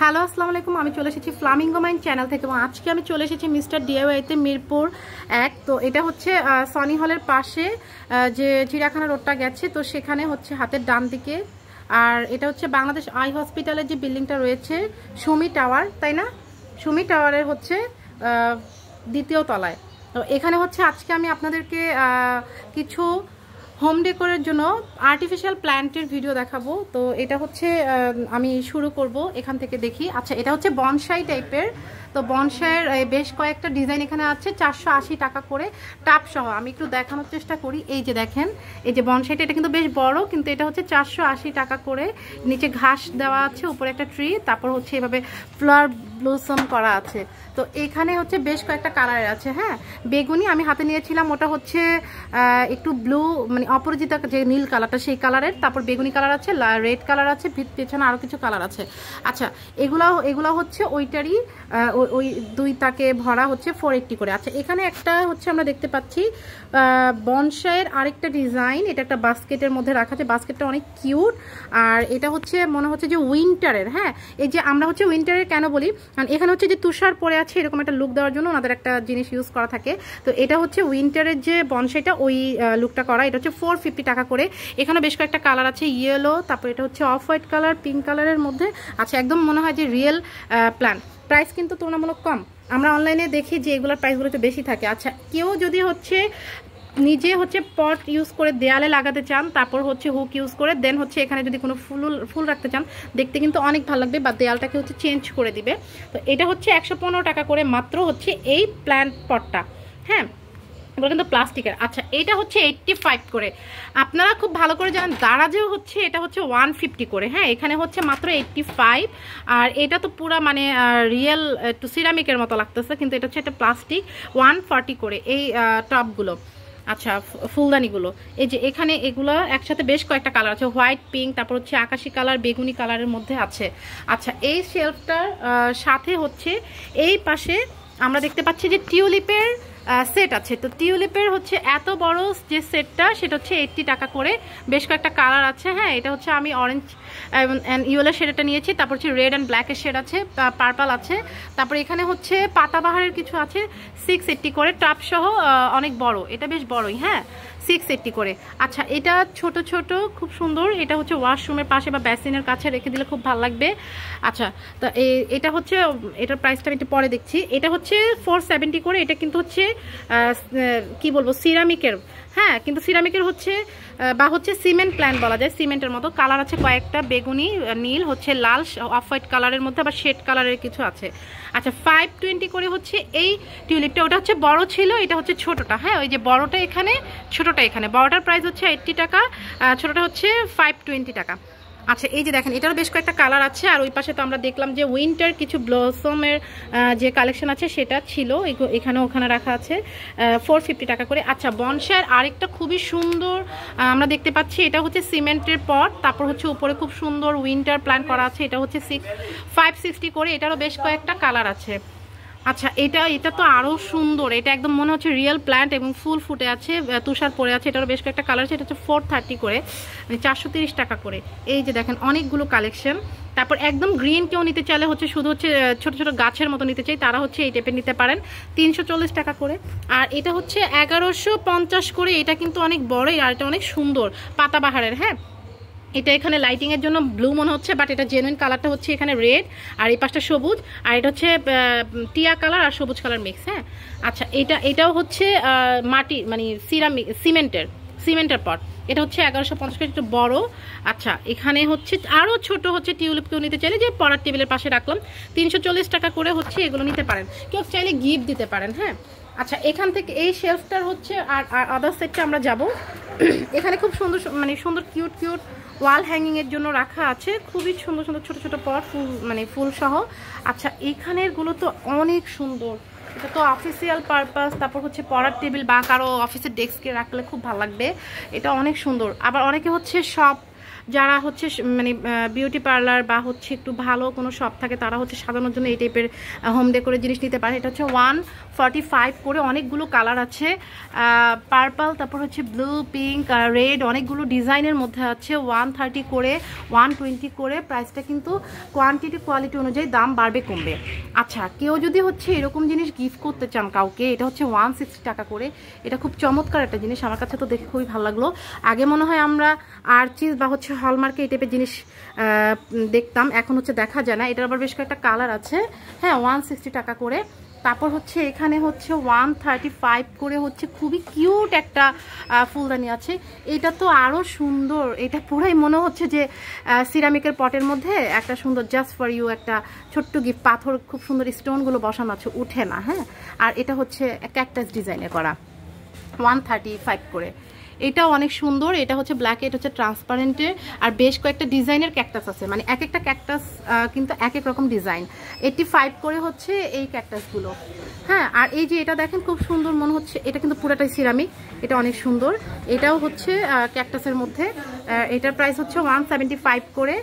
Hello আসসালামু আলাইকুম। আমি চলে এসেছি ফ্লামিঙ্গো মাইন্ড চ্যানেল থেকে এবং আজকে আমি চলে এসেছি মিস্টার ডিআইওয়াইতে মিরপুর 1। তো এটা হচ্ছে সনি হলের পাশে যে চিড়িয়াখানা রোডটা গেছে, তো সেখানে হচ্ছে হাতের ডান দিকে। আর এটা হচ্ছে বাংলাদেশ আই হসপিটালের যে বিল্ডিংটা রয়েছে সুমি টাওয়ার, তাই না? সুমি টাওয়ারের হচ্ছে দ্বিতীয় তলায়। তো এখানে হচ্ছে আজকে আমি আপনাদেরকে কিছু হোম ডেকোরের জন্য আর্টিফিশিয়াল প্ল্যান্টের ভিডিও দেখাবো। তো এটা হচ্ছে আমি শুরু করব এখান থেকে দেখি। আচ্ছা, এটা হচ্ছে বনসাই টাইপের। তো বনসাইয়ের বেশ কয়েকটা ডিজাইন এখানে আছে, 480 টাকা করে টাপ সহ। আমি একটু দেখানোর চেষ্টা করি। এই যে দেখেন, এই যে বনসাইটা, এটা কিন্তু বেশ বড়, কিন্তু এটা হচ্ছে 480 টাকা করে। নিচে ঘাস দেওয়া আছে, উপরে একটা ট্রি, তারপর হচ্ছে এভাবে ফ্লাওয়ার ব্লসম করা আছে। তো এখানে হচ্ছে বেশ কয়েকটা কালারের আছে। হ্যাঁ, বেগুনি আমি হাতে নিয়েছিলাম, ওটা হচ্ছে একটু ব্লু, মানে অপরাজিতা যে নীল কালারটা সেই কালারের। তারপর বেগুনি কালার আছে, রেড কালার আছে, পেছনে আরও কিছু কালার আছে। আচ্ছা, এগুলো হচ্ছে ওইটারই ওই দুই তাকে ভরা হচ্ছে 480 করে। আচ্ছা, এখানে একটা হচ্ছে আমরা দেখতে পাচ্ছি বনসাইয়ের আরেকটা ডিজাইন। এটা একটা বাস্কেটের মধ্যে রাখা আছে, বাস্কেটটা অনেক কিউট। আর এটা হচ্ছে মনে হচ্ছে যে উইন্টারের। হ্যাঁ, এই যে আমরা হচ্ছে উইন্টারের কেন বলি, কারণ এখানে হচ্ছে যে তুষার পরে আছে, এরকম একটা লুক দেওয়ার জন্য ওনাদের একটা জিনিস ইউজ করা থাকে। তো এটা হচ্ছে উইন্টারের যে বনসাইটা, ওই লুকটা করা। এটা হচ্ছে 450 টাকা করে। এখানে বেশ কয়েকটা কালার আছে, ইয়েলো, তারপর এটা হচ্ছে অফ হোয়াইট কালার, পিঙ্ক কালারের মধ্যে। আচ্ছা, একদম মনে হয় যে রিয়েল প্ল্যান্ট। প্রাইস কিন্তু তুলনামূলক কম। আমরা অনলাইনে দেখি যে এগুলোর প্রাইসগুলো একটু বেশি থাকে। আচ্ছা, কেউ যদি হচ্ছে নিজে হচ্ছে পট ইউজ করে দেয়ালে লাগাতে চান, তারপর হচ্ছে হুক ইউজ করে, দেন হচ্ছে এখানে যদি কোনো ফুল রাখতে চান, দেখতে কিন্তু অনেক ভালো লাগবে, বা দেয়ালটাকে হচ্ছে চেঞ্জ করে দিবে। তো এটা হচ্ছে 115 টাকা করে মাত্র হচ্ছে এই প্ল্যান্ট পটটা। হ্যাঁ, কিন্তু প্লাস্টিকের। আচ্ছা, এটা হচ্ছে 85 করে। আপনারা খুব ভালো করে জানেন দারাজেও হচ্ছে এটা হচ্ছে 150 করে। হ্যাঁ, এখানে হচ্ছে মাত্র 85। আর এটা তো পুরা মানে রিয়েল একটু সিরামিকের মতো লাগতেছে, কিন্তু এটা হচ্ছে একটা প্লাস্টিক। 140 করে এই টপগুলো। আচ্ছা, ফুলদানিগুলো এই যে এখানে, এগুলো একসাথে বেশ কয়েকটা কালার আছে, হোয়াইট, পিঙ্ক, তারপর হচ্ছে আকাশি কালার, বেগুনি কালারের মধ্যে আছে। আচ্ছা, এই শেলফটার সাথে হচ্ছে এই পাশে আমরা দেখতে পাচ্ছি যে টিউলিপের সেট আছে। তো টিউলিপের হচ্ছে এত বড় যে সেটটা, সেটা হচ্ছে 80 টাকা করে। বেশ কয়েকটা কালার আছে। হ্যাঁ, এটা হচ্ছে আমি অরেঞ্জ অ্যান্ড ইয়েলো শেডটা নিয়েছি, তারপর হচ্ছে রেড অ্যান্ড ব্ল্যাকের শেড আছে, পার্পল আছে। তারপর এখানে হচ্ছে পাতাবাহারের কিছু আছে, 680 করে টাপ সহ, অনেক বড়, এটা বেশ বড়ই। হ্যাঁ, 680 করে। আচ্ছা, এটা ছোট ছোট, খুব সুন্দর। এটা হচ্ছে ওয়াশরুমের পাশে বা বেসিনের কাছে রেখে দিলে খুব ভালো লাগবে। আচ্ছা, তো এটা হচ্ছে, এটার প্রাইসটা আমি একটু পরে দেখছি। এটা হচ্ছে 470 করে। এটা কিন্তু হচ্ছে কি বলবো, সিরামিকের। হ্যাঁ, কিন্তু সিরামিকের হচ্ছে বা হচ্ছে সিমেন্ট প্ল্যান্ট বলা যায়, সিমেন্টের মতো। কালার আছে কয়েকটা, বেগুনি, নীল, হচ্ছে লাল, অফ হোয়াইট কালারের মধ্যে, আবার শেড কালারের কিছু আছে। আচ্ছা, 520 করে হচ্ছে এই টিউলিপটা। ওটা হচ্ছে বড় ছিল, এটা হচ্ছে ছোটটা। হ্যাঁ, ওই যে বড়টা এখানে, ছোটটা এখানে। বড়টার প্রাইস হচ্ছে 80 টাকা, ছোটটা হচ্ছে 520 টাকা। আচ্ছা, এই যে দেখেন, এটারও বেশ কয়েকটা কালার আছে। আর ওই পাশে তো আমরা দেখলাম যে উইন্টার কিছু ব্লসমের যে কালেকশন আছে সেটা ছিল, এখানে ওখানে রাখা আছে, 450 টাকা করে। আচ্ছা, বনসাইয়ের আরেকটা খুবই সুন্দর আমরা দেখতে পাচ্ছি, এটা হচ্ছে সিমেন্টের পট, তারপর হচ্ছে উপরে খুব সুন্দর উইন্টার প্ল্যান করা আছে। এটা হচ্ছে 560 করে। এটারও বেশ কয়েকটা কালার আছে। আচ্ছা, এটা তো আরো সুন্দর। এটা একদম মনে হচ্ছে রিয়েল প্ল্যান্ট এবং ফুল ফুটে আছে, তুষার পরে আছে। এটারও বেশ কয়েকটা কালার আছে। এটা হচ্ছে 430 করে, মানে 430 টাকা করে। এই যে দেখেন, অনেকগুলো কালেকশন। তারপর একদম গ্রিন কেউ নিতে চাইলে হচ্ছে, শুধু হচ্ছে ছোট ছোট গাছের মতো নিতে চাই, তারা হচ্ছে এই টাইপের নিতে পারেন, 340 টাকা করে। আর এটা হচ্ছে 1150 করে। এটা কিন্তু অনেক বড়, আর এটা অনেক সুন্দর, পাতাবাহারের। হ্যাঁ, এটা এখানে লাইটিং এর জন্য ব্লু মনে হচ্ছে, বাট এটা জেনুইন কালারটা হচ্ছে এখানে রেড, আর এই পাশটা সবুজ, আর এটা হচ্ছে টিয়া কালার আর সবুজ কালার মিক্স। হ্যাঁ, আচ্ছা, এটাও হচ্ছে মাটি, মানে সিমেন্টের পট। এটা হচ্ছে 1150 করে, একটু বড়। আচ্ছা, এখানে হচ্ছে আরো ছোট হচ্ছে টিউলিপ কেউ নিতে চাইলে, যে পড়ার টেবিলের পাশে রাখলাম, 340 টাকা করে হচ্ছে। এগুলো নিতে পারেন, কেউ চাইলে গিফট দিতে পারেন। হ্যাঁ, আচ্ছা, এখান থেকে এই শেলফটার হচ্ছে আর আদার সেটটা আমরা যাব। এখানে খুব সুন্দর, মানে সুন্দর কিউট ওয়াল হ্যাঙ্গিং এর জন্য রাখা আছে, খুবই সুন্দর সুন্দর ছোট ছোট পট, ফুল, মানে ফুল সহ। আচ্ছা, এখানের গুলো তো অনেক সুন্দর। এটা তো অফিসিয়াল পারপাস, তারপর হচ্ছে পড়ার টেবিল বা কারো অফিসের ডেস্কে রাখলে খুব ভালো লাগবে। এটা অনেক সুন্দর। আবার অনেকে হচ্ছে সব যারা হচ্ছে মানে বিউটি পার্লার বা হচ্ছে একটু ভালো কোনো শপ থাকে তারা হচ্ছে সাজানোর জন্য এই টাইপের হোম ডেকোরের জিনিস নিতে পারে। এটা হচ্ছে 145 করে, অনেকগুলো কালার আছে, পার্পল, তারপর হচ্ছে ব্লু, পিঙ্ক, রেড, অনেকগুলো ডিজাইনের মধ্যে আছে। 130 করে, 120 করে। প্রাইসটা কিন্তু কোয়ান্টিটি কোয়ালিটি অনুযায়ী দাম বাড়বে কমবে। আচ্ছা, কেউ যদি হচ্ছে এরকম জিনিস গিফট করতে চান কাউকে, এটা হচ্ছে 160 টাকা করে। এটা খুব চমৎকার একটা জিনিস, আমার কাছে তো দেখে খুবই ভালো লাগলো। আগে মনে হয় আমরা আর্চিস বা হচ্ছে হলমার্কে এই টাইপের জিনিস দেখতাম, এখন হচ্ছে দেখা যায় না। এটার আবার বেশ কয়েকটা কালার আছে। হ্যাঁ, 160 টাকা করে। তারপর হচ্ছে এখানে হচ্ছে 135 করে হচ্ছে খুবই কিউট একটা ফুলদানি আছে। এটা তো আরও সুন্দর, এটা পুরাই মনে হচ্ছে যে সিরামিকের পটের মধ্যে একটা সুন্দর জাস্ট ফর ইউ একটা ছোট্ট গিফট। পাথর খুব সুন্দর স্টোনগুলো বসানো আছে, উঠে না। হ্যাঁ, আর এটা হচ্ছে ক্যাকটাস ডিজাইনে করা, 135 করে। এটাও অনেক সুন্দর। এটা হচ্ছে ব্ল্যাক, এটা হচ্ছে ট্রান্সপারেন্টের, আর বেশ কয়েকটা ডিজাইনের ক্যাকটাস আছে, মানে এক একটা ক্যাকটাস কিন্তু এক এক রকম ডিজাইন। 85 করে হচ্ছে এই ক্যাকটাসগুলো। হ্যাঁ, আর এই যে এটা দেখেন খুব সুন্দর মনে হচ্ছে, এটা কিন্তু পুরাটাই সিরামিক, এটা অনেক সুন্দর। এটাও হচ্ছে ক্যাকটাসের মধ্যে, এটার প্রাইস হচ্ছে 175 করে।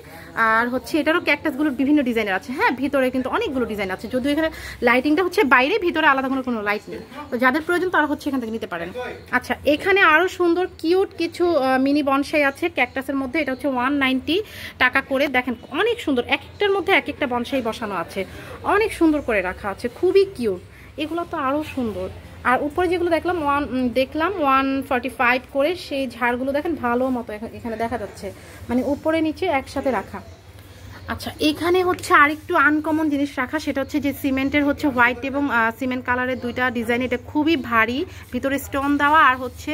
আর হচ্ছে এটারও ক্যাকটাসগুলো বিভিন্ন ডিজাইনের আছে। হ্যাঁ, ভিতরে কিন্তু অনেকগুলো ডিজাইন আছে, যদিও এখানে লাইটিংটা হচ্ছে বাইরে, ভিতরে আলাদা কোনো লাইট নেই। তো যাদের প্রয়োজন তারা হচ্ছে এখান থেকে নিতে পারেন। আচ্ছা, এখানে আরও সুন্দর কিউট কিছু মিনি বনসাই আছে ক্যাকটাসের মধ্যে। এটা হচ্ছে 190 টাকা করে। দেখেন অনেক সুন্দর, এক একটার মধ্যে এক একটা বনসাই বসানো আছে, অনেক সুন্দর করে রাখা আছে, খুবই কিউট। এগুলো তো আরও সুন্দর। আর উপরে যেগুলো দেখলাম 145 করে, সেই ঝাড়গুলো দেখেন ভালো মতো এখানে দেখা যাচ্ছে, মানে উপরে নিচে একসাথে রাখা। আচ্ছা, এখানে হচ্ছে আরেকটু আনকমন জিনিস রাখা, সেটা হচ্ছে যে সিমেন্টের হচ্ছে হোয়াইট এবং সিমেন্ট কালারের দুইটা ডিজাইন। এটা খুবই ভারী, ভিতরে স্টোন দেওয়া, আর হচ্ছে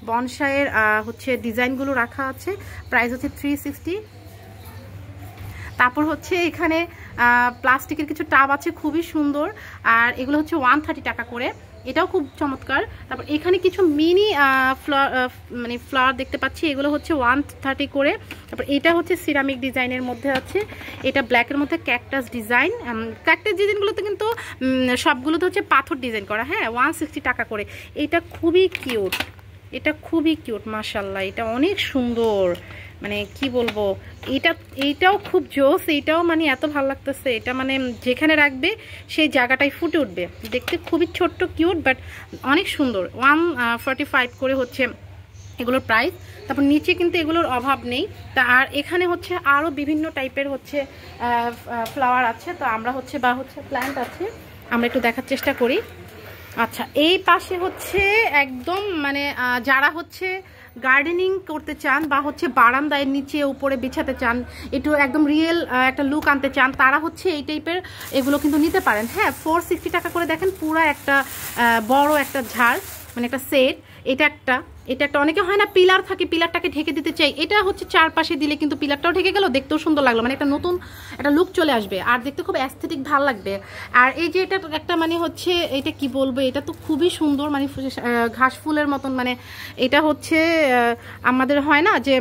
বনসাইয়ের হচ্ছে ডিজাইনগুলো রাখা আছে। প্রাইস হচ্ছে 360। তারপর হচ্ছে এখানে প্লাস্টিকের কিছু টাব আছে, খুবই সুন্দর, আর এগুলো হচ্ছে 130 টাকা করে। এটাও খুব চমৎকার। তারপর এখানে কিছু মিনি মানে ফ্লাওয়ার দেখতে পাচ্ছি, এগুলো হচ্ছে 130 করে। তারপর এটা হচ্ছে সিরামিক ডিজাইনের মধ্যে আছে, এটা ব্ল্যাকের মধ্যে ক্যাকটাস ডিজাইন। ক্যাকটাস ডিজাইনগুলোতে কিন্তু সবগুলোতে হচ্ছে পাথর ডিজাইন করা। হ্যাঁ, 160 টাকা করে। এটা খুবই কিউট, এটা খুবই কিউট, মাশাআল্লাহ, এটা অনেক সুন্দর, মানে কি বলবো, এইটাও খুব জোস। এইটাও মানে এত ভালো লাগতেছে, এটা মানে যেখানে রাখবে সেই জায়গাটাই ফুটে উঠবে। দেখতে খুবই ছোট্ট কিউট, বাট অনেক সুন্দর। 145 করে হচ্ছে এগুলোর প্রাইস। তারপর নিচে কিন্তু এগুলোর অভাব নেই। তা আর এখানে হচ্ছে আরও বিভিন্ন টাইপের হচ্ছে ফ্লাওয়ার আছে, তো আমরা হচ্ছে বা হচ্ছে প্ল্যান্ট আছে, আমরা একটু দেখার চেষ্টা করি। আচ্ছা, এই পাশে হচ্ছে একদম মানে যারা হচ্ছে গার্ডেনিং করতে চান বা হচ্ছে বারান্দায় নিচে উপরে বিছাতে চান, একটু একদম রিয়েল একটা লুক আনতে চান, তারা হচ্ছে এই টাইপের এগুলো কিন্তু নিতে পারেন। হ্যাঁ, 460 টাকা করে। দেখেন পুরো একটা বড় একটা ঝাড়, মানে একটা সেট। এটা একটা অনেকে হয় না পিলার থাকে, পিলারটাকে ঢেকে দিতে চাই, এটা হচ্ছে চারপাশে দিলে কিন্তু পিলারটাও ঢেকে গেল, দেখতেও সুন্দর লাগলো, মানে একটা নতুন একটা লুক চলে আসবে, আর দেখতে খুব অ্যাস্থেটিক ভালো লাগবে। আর এই যে এটা একটা মানে হচ্ছে এটা কি বলবো, এটা তো খুবই সুন্দর, মানে ঘাস ফুলের মতন, মানে এটা হচ্ছে আমাদের হয় না যে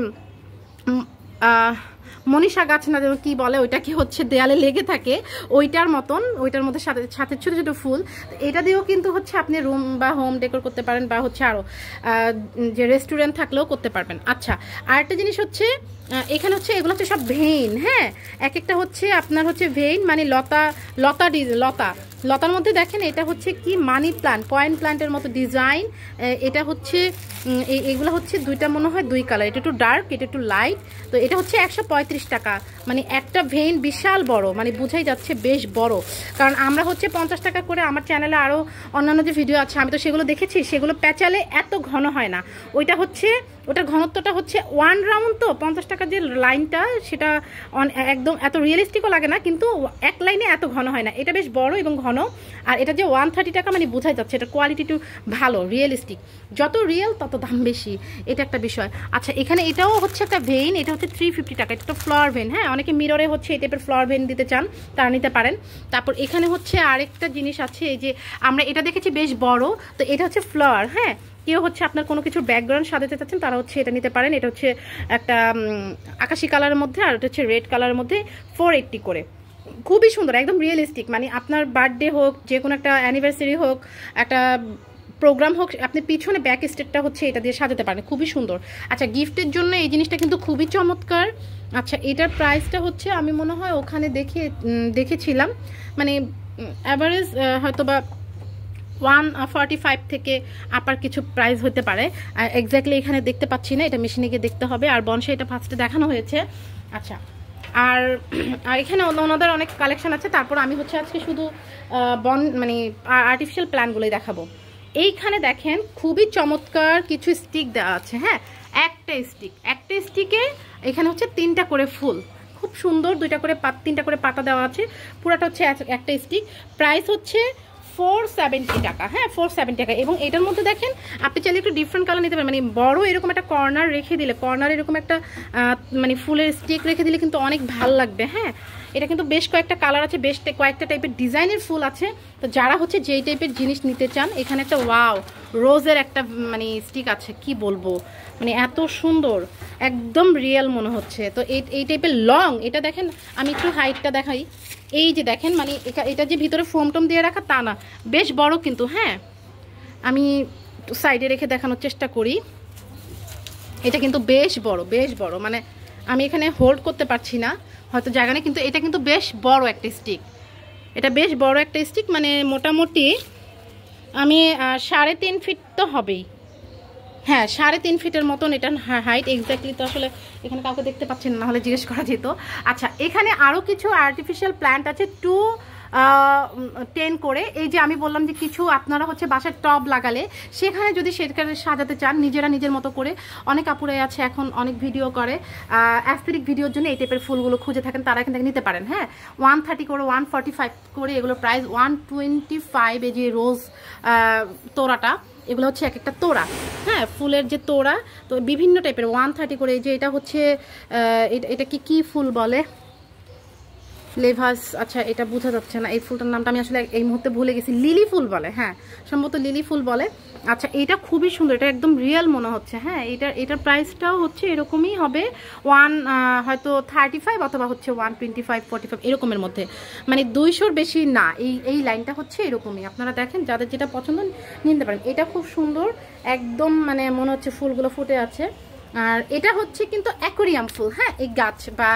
মনীষা গাছ না কি বলে, ওইটা কি হচ্ছে দেয়ালে লেগে থাকে, ওইটার মতন, ওইটার মধ্যে সাথে সাথে ছোটো ছোটো ফুল। এটা দিয়েও কিন্তু হচ্ছে আপনি রুম বা হোম ডেকোর করতে পারেন, বা হচ্ছে আরও যে রেস্টুরেন্ট থাকলেও করতে পারবেন। আচ্ছা, আরেকটা জিনিস হচ্ছে এখানে হচ্ছে এগুলো হচ্ছে সব ভেইন। হ্যাঁ, এক একটা হচ্ছে আপনার হচ্ছে ভেইন, মানে লতার মধ্যে দেখেন এটা হচ্ছে কি মানি প্লান্ট, কয়েন প্লান্টের মতো ডিজাইন। এটা হচ্ছে এগুলো হচ্ছে দুইটা মনে হয় দুই কালার, এটা একটু ডার্ক, এটা একটু লাইট। তো এটা হচ্ছে 135 টাকা, মানে একটা ভেইন বিশাল বড়, মানে বোঝাই যাচ্ছে বেশ বড়। কারণ আমরা হচ্ছে 50 টাকা করে, আমার চ্যানেলে আরও অন্যান্য যে ভিডিও আছে আমি তো সেগুলো দেখেছি, সেগুলো প্যাচালে এত ঘন হয় না। ওইটা হচ্ছে ওটার ঘনত্বটা হচ্ছে 1 রাউন্ড, তো 50 টাকার যে লাইনটা সেটা একদম এত রিয়েলিস্টিকও লাগে না, কিন্তু এক লাইনে এত ঘন হয় না। এটা বেশ বড় এবং ঘন। আর এটা যে 130 টাকা, মানে বোঝাই যাচ্ছে এটা কোয়ালিটি একটু ভালো, রিয়েলিস্টিক। যত রিয়েল তত দাম বেশি, এটা একটা বিষয়। আচ্ছা, এখানে এটাও হচ্ছে একটা ভেইন, এটা হচ্ছে 350 টাকা, এটা তো ফ্লাওয়ার ভেইন। হ্যাঁ, অনেকে মিররে হচ্ছে এই টাইপের ফ্লাওয়ার ভেইন দিতে চান, তারা নিতে পারেন। তারপর এখানে হচ্ছে আরেকটা জিনিস আছে, এই যে আমরা এটা দেখেছি বেশ বড়, তো এটা হচ্ছে ফ্লাওয়ার। হ্যাঁ, কেউ হচ্ছে আপনার কোনো কিছুর ব্যাকগ্রাউন্ড সাজাতে চাচ্ছেন, তারা হচ্ছে এটা নিতে পারেন। এটা হচ্ছে একটা আকাশি কালারের মধ্যে, আর এটা হচ্ছে রেড কালারের মধ্যে, 480 করে। খুবই সুন্দর, একদম রিয়েলিস্টিক, মানে আপনার বার্থডে হোক, যে কোনো একটা অ্যানিভার্সারি হোক, একটা প্রোগ্রাম হোক, আপনি পিছনে ব্যাক স্টেটটা হচ্ছে এটা দিয়ে সাজাতে পারেন, খুবই সুন্দর। আচ্ছা, গিফটের জন্য এই জিনিসটা কিন্তু খুবই চমৎকার। আচ্ছা, এটার প্রাইসটা হচ্ছে আমি মনে হয় ওখানে দেখেছিলাম, মানে অ্যাভারেজ হয়তো বা 145 থেকে আপার কিছু প্রাইস হতে পারে। এক্স্যাক্টলি এখানে দেখতে পাচ্ছি না, এটা মেশিনে গিয়ে দেখতে হবে। আর বনসাই এটা ফার্স্টে দেখানো হয়েছে। আচ্ছা, আর এখানে ওনাদের অনেক কালেকশন আছে। তারপর আমি হচ্ছে আজকে শুধু মানে আর্টিফিশিয়াল প্ল্যান্টগুলোই দেখাবো। এইখানে দেখেন খুবই চমৎকার কিছু স্টিক দেওয়া আছে। হ্যাঁ, একটা স্টিকে এখানে হচ্ছে 3টা করে ফুল, খুব সুন্দর, 2টা করে 3টা করে পাতা দেওয়া আছে। পুরাটা হচ্ছে একটা স্টিক। প্রাইস হচ্ছে 470 টাকা। হ্যাঁ, 470 টাকা। এবং এটার মধ্যে দেখেন আপনি চাইলে একটু ডিফারেন্ট কালার নিতে পারেন, মানে বড় এরকম একটা কর্নার রেখে দিলে, কর্নার এরকম একটা মানে ফুলের স্টিক রেখে দিলে কিন্তু অনেক ভালো লাগবে। হ্যাঁ, এটা কিন্তু বেশ কয়েকটা কালার আছে, বেশ কয়েকটা টাইপের ডিজাইনের ফুল আছে। তো যারা হচ্ছে যেই টাইপের জিনিস নিতে চান, এখানে একটা ওয়াও রোজের একটা মানে স্টিক আছে, কি বলবো, মানে এত সুন্দর, একদম রিয়েল মনে হচ্ছে। তো এই টাইপের লং, এটা দেখেন আমি একটু হাইটটা দেখাই। এই যে দেখেন, মানে এটা যে ভিতরে ফোম টোম দিয়ে রাখা তা না, বেশ বড় কিন্তু। হ্যাঁ, আমি সাইডে রেখে দেখানোর চেষ্টা করি। এটা কিন্তু বেশ বড়, মানে আমি এখানে হোল্ড করতে পারছি না, হয়তো জায়গা নেই, কিন্তু এটা কিন্তু বেশ বড় একটা স্টিক। এটা বেশ বড় একটা স্টিক, মানে মোটামুটি আমি 3.5 ফিট তো হবেই। হ্যাঁ, 3.5 ফিটের মতন এটা হাইট। এক্স্যাক্টলি তো আসলে এখানে কাউকে দেখতে পাচ্ছেন না, হলে জিজ্ঞেস করা যেত। আচ্ছা, এখানে আরও কিছু আর্টিফিশিয়াল প্ল্যান্ট আছে 210 করে। এই যে আমি বললাম যে কিছু আপনারা হচ্ছে বাসায় টব লাগালে সেখানে যদি সেখানে সাজাতে চান নিজের মতো করে, অনেক আপুরাই আছে এখন অনেক ভিডিও করে, অ্যাস্থেটিক ভিডিওর জন্য এই টাইপের ফুলগুলো খুঁজে থাকেন, তারা এখান থেকে নিতে পারেন। হ্যাঁ, 130 করে, 145 করে এগুলো প্রাইস। 125 এই যে রোজ তোড়াটা, এগুলো হচ্ছে এক একটা তোড়া। হ্যাঁ, ফুলের যে তোড়া, তো বিভিন্ন টাইপের 130 করে। এই যে এটা হচ্ছে এটা কি ফুল বলে, ফ্লেভাস। আচ্ছা, এটা বোঝা যাচ্ছে না, এই ফুলটার নামটা আমি আসলে এই মুহূর্তে ভুলে গেছি। লিলি ফুল বলে, হ্যাঁ সম্ভবত লিলি ফুল বলে। আচ্ছা, এটা খুবই সুন্দর, এটা একদম রিয়েল মনে হচ্ছে। হ্যাঁ, এটার প্রাইসটাও হচ্ছে এরকমই হবে, হয়তো 35 অথবা হচ্ছে 125, 45 এরকমের মধ্যে, মানে 200-র বেশি না। এই লাইনটা হচ্ছে এরকমই। আপনারা দেখেন, যাদের যেটা পছন্দ নিতে পারেন। এটা খুব সুন্দর, একদম মানে মনে হচ্ছে ফুলগুলো ফুটে আছে। আর এটা হচ্ছে কিন্তু অ্যাকোরিয়াম ফুল। হ্যাঁ, এই গাছ বা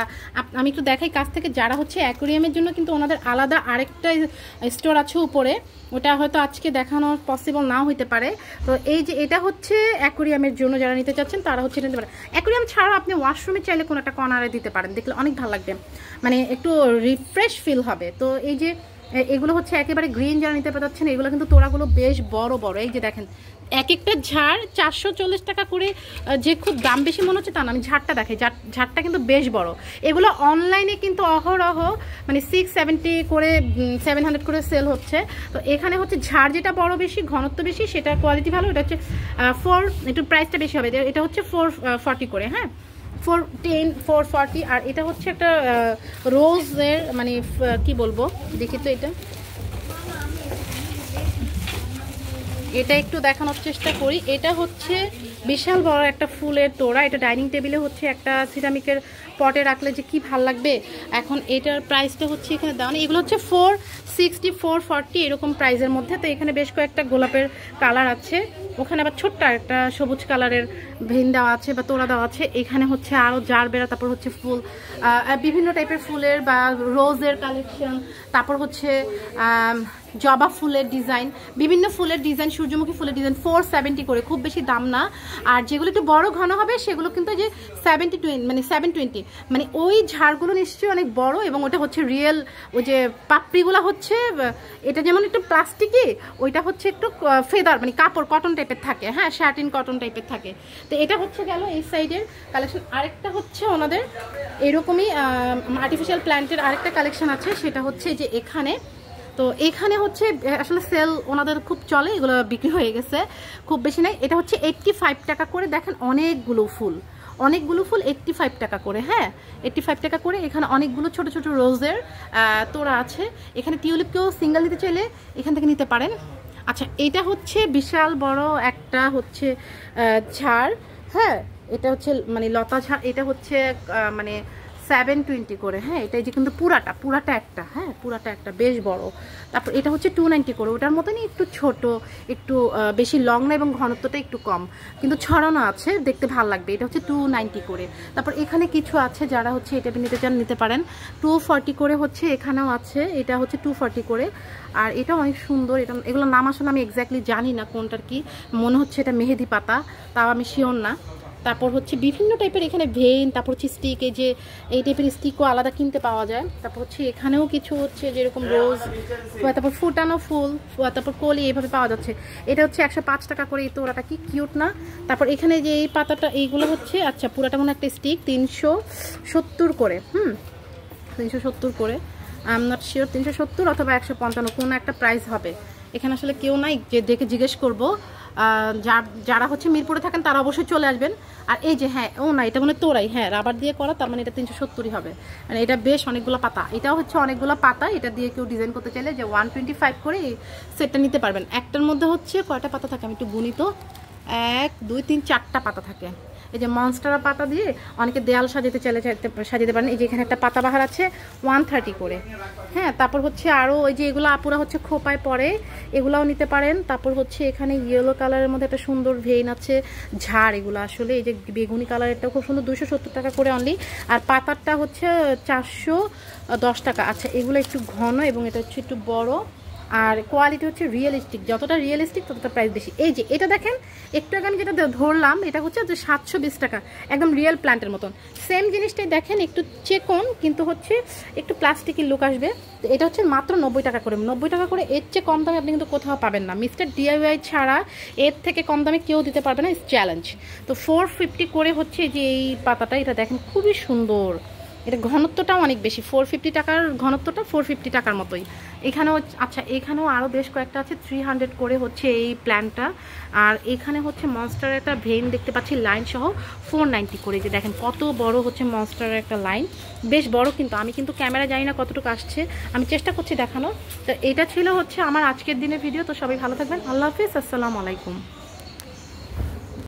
আমি একটু দেখাই কাছ থেকে, যারা হচ্ছে অ্যাকোরিয়ামের জন্য কিন্তু ওনাদের আলাদা আরেকটা স্টোর আছে উপরে, ওটা হয়তো আজকে দেখানো পসিবল নাও হইতে পারে। তো এই যে এটা হচ্ছে অ্যাকোরিয়ামের জন্য যারা নিতে চাচ্ছেন তারা হচ্ছে নিতে পারেন। অ্যাকোরিয়াম ছাড়াও আপনি ওয়াশরুমে চাইলে কোনো একটা কর্নারে দিতে পারেন, দেখলে অনেক ভালো লাগবে, মানে একটু রিফ্রেশ ফিল হবে। তো এই যে এগুলো হচ্ছে একেবারে গ্রিন, যারা নিতে পারছেন, এগুলো কিন্তু তোড়াগুলো বেশ বড়। এই যে দেখেন, এক একটা ঝাড় 440 টাকা করে, যে খুব দাম বেশি মনে হচ্ছে তা না, আমি ঝাড়টা দেখাই, ঝাড়টা কিন্তু বেশ বড়। এগুলো অনলাইনে কিন্তু অহরহ মানে 670 করে, 700 করে সেল হচ্ছে। তো এখানে হচ্ছে ঝাড় যেটা বড় বেশি, ঘনত্ব বেশি, সেটা কোয়ালিটি ভালো। এটা হচ্ছে 4, একটু প্রাইসটা বেশি হবে, এটা হচ্ছে 440 করে। হ্যাঁ, 410, 440। আর এটা হচ্ছে একটা রোজের, মানে কি বলবো, দেখি তো এটা একটু দেখানোর চেষ্টা করি। এটা হচ্ছে বিশাল বড় একটা ফুলের তোড়া। এটা ডাইনিং টেবিলে হচ্ছে একটা সিরামিকের পটে রাখলে যে কি ভাল লাগবে। এখন এটার প্রাইসটা হচ্ছে এখানে দাও, এগুলো হচ্ছে 460, 440 এরকম প্রাইসের মধ্যে। তো এখানে বেশ কয়েকটা গোলাপের কালার আছে, ওখানে আবার ছোট্ট একটা সবুজ কালারের ভেন দেওয়া আছে বা তোড়া দেওয়া আছে। এখানে হচ্ছে আরও জার বেড়া, তারপর হচ্ছে ফুল, বিভিন্ন টাইপের ফুলের বা রোজের কালেকশন, তারপর হচ্ছে জবা ফুলের ডিজাইন, বিভিন্ন ফুলের ডিজাইন, সূর্যমুখী ফুলের ডিজাইন। 470 করে, খুব বেশি দাম না। আর যেগুলো একটু বড় ঘন হবে সেগুলো কিন্তু যে 720, মানে 720, মানে ওই ঝাড়গুলো নিশ্চয়ই অনেক বড়। এবং ওটা হচ্ছে রিয়েল, ওই যে পাপড়িগুলো হচ্ছে, এটা যেমন একটু প্লাস্টিকই, ওইটা হচ্ছে একটু ফেদার, মানে কাপড় কটন টাইপের থাকে। হ্যাঁ, শার্টিন কটন টাইপের থাকে। তো এটা হচ্ছে গেল এই সাইডের কালেকশন। আরেকটা হচ্ছে ওনাদের এরকমই আর্টিফিশিয়াল প্ল্যান্টের আরেকটা কালেকশন আছে, সেটা হচ্ছে যে এখানে। তো এখানে হচ্ছে আসলে সেল ওনাদের খুব চলে, এগুলো বিক্রি হয়ে গেছে, খুব বেশি নাই। এটা হচ্ছে 85 টাকা করে। দেখেন অনেকগুলো ফুল 85 টাকা করে। হ্যাঁ, 85 টাকা করে। এখানে অনেকগুলো ছোট ছোট রোজের তোড়া আছে। এখানে টিউলিপকেও সিঙ্গেল নিতে চাইলে এখান থেকে নিতে পারেন। আচ্ছা, এটা হচ্ছে বিশাল বড় একটা হচ্ছে ঝাড়। হ্যাঁ, এটা হচ্ছে মানে লতা ঝাড়। এটা হচ্ছে মানে 720 করে। হ্যাঁ, এটা এই যে কিন্তু পুরাটা একটা, হ্যাঁ পুরাটা একটা বেশ বড়। তারপর এটা হচ্ছে 290 করে, ওটার মতনই একটু ছোট, একটু বেশি লং না এবং ঘনত্বটা একটু কম, কিন্তু ছড়ানো আছে, দেখতে ভালো লাগবে। এটা হচ্ছে 290 করে। তারপর এখানে কিছু আছে যারা হচ্ছে এটা নিতে চান নিতে পারেন, 240 করে হচ্ছে এখানেও আছে, এটা হচ্ছে 240 করে। আর এটা অনেক সুন্দর, এটা এগুলোর নাম আসলে আমি এক্স্যাক্টলি জানি না কোনটার কি, মনে হচ্ছে এটা মেহেদি পাতা, তাও আমি শিওর না। তারপর হচ্ছে বিভিন্ন টাইপের এখানে ভেইন, তারপর হচ্ছে স্টিক, এই যে এই টাইপের স্টিকও আলাদা কিনতে পাওয়া যায়। তারপর হচ্ছে এখানেও কিছু হচ্ছে যেরকম রোজ, তারপর ফুটানো ফুল, তারপর কলি এইভাবে পাওয়া যাচ্ছে। এটা হচ্ছে 105 টাকা করে। এই তোড়াটা কি কিউট না। তারপর এখানে যে এই পাতাটা, এইগুলো হচ্ছে আচ্ছা পুরাটা মনে একটা স্টিক 370 করে। 370 করে, আই এম নট শিওর 370 অথবা 155 কোনো একটা প্রাইস হবে। এখানে আসলে কেউ নাই যে দেখে জিজ্ঞেস করবো। যারা হচ্ছে মিরপুরে থাকেন তারা অবশ্যই চলে আসবেন। আর এই যে হ্যাঁ, ও না এটা মানে তোরাই, হ্যাঁ রাবার দিয়ে করা, তার মানে এটা 370 হবে। মানে এটা বেশ অনেকগুলো পাতা, এটাও হচ্ছে অনেকগুলো পাতা। এটা দিয়ে কেউ ডিজাইন করতে চাইলে যে 125 করে এই সেটটা নিতে পারবেন। একটার মধ্যে হচ্ছে কয়টা পাতা থাকে আমি একটু গুনি তো, 1 2 3 4টা পাতা থাকে। এই যে মনস্টারা পাতা দিয়ে অনেকে দেয়াল সাজাতে চাইলে সাজাতে পারেন। এই যে এখানে একটা পাতা বাহার আছে 130 করে। হ্যাঁ, তারপর হচ্ছে আরও ওই যে এগুলো আপুরা হচ্ছে খোপায় পরে, এগুলাও নিতে পারেন। তারপর হচ্ছে এখানে ইয়েলো কালারের মধ্যে একটা সুন্দর ভেইন আছে, ঝাড় এগুলো আসলে এই যে বেগুনি কালারেরটা খুব সুন্দর, 270 টাকা করে অনলি। আর পাতারটা হচ্ছে 410 টাকা। আচ্ছা এগুলো একটু ঘন এবং এটা হচ্ছে একটু বড়, আর কোয়ালিটি হচ্ছে রিয়েলিস্টিক, যতটা রিয়েলিস্টিক ততটা প্রাইস বেশি। এই যে এটা দেখেন, একটু আগে আমি যেটা ধরলাম এটা হচ্ছে যে 720 টাকা, একদম রিয়েল প্ল্যান্টের মতন। সেম জিনিসটাই দেখেন, একটু চেকন কিন্তু হচ্ছে একটু প্লাস্টিকের লুক আসবে। তো এটা হচ্ছে মাত্র 90 টাকা করে। 90 টাকা করে, এর চেয়ে কম দামে আপনি কিন্তু কোথাও পাবেন না। মিস্টার ডিআইওয়াই ছাড়া এর থেকে কম দামে কেউ দিতে পারবে না, ইস চ্যালেঞ্জ। তো 450 করে হচ্ছে যে এই পাতাটা, এটা দেখেন খুবই সুন্দর। এটা ঘনত্বটাও অনেক বেশি, 450 টাকার ঘনত্বটা 450 টাকার মতোই। এখানেও আচ্ছা এখানেও আরও বেশ কয়েকটা আছে 300 করে হচ্ছে এই প্ল্যান্টটা। আর এখানে হচ্ছে মনস্টারের একটা ভেইন দেখতে পাচ্ছি লাইন সহ 490 করে। যে দেখেন কত বড় হচ্ছে মনস্টারের একটা লাইন, বেশ বড়। কিন্তু আমি কিন্তু ক্যামেরা জানি না কতটুকু আসছে, আমি চেষ্টা করছি দেখানোর। তো এটা ছিল হচ্ছে আমার আজকের দিনের ভিডিও। তো সবাই ভালো থাকবেন, আল্লাহ হাফিজ, আসসালামু আলাইকুম।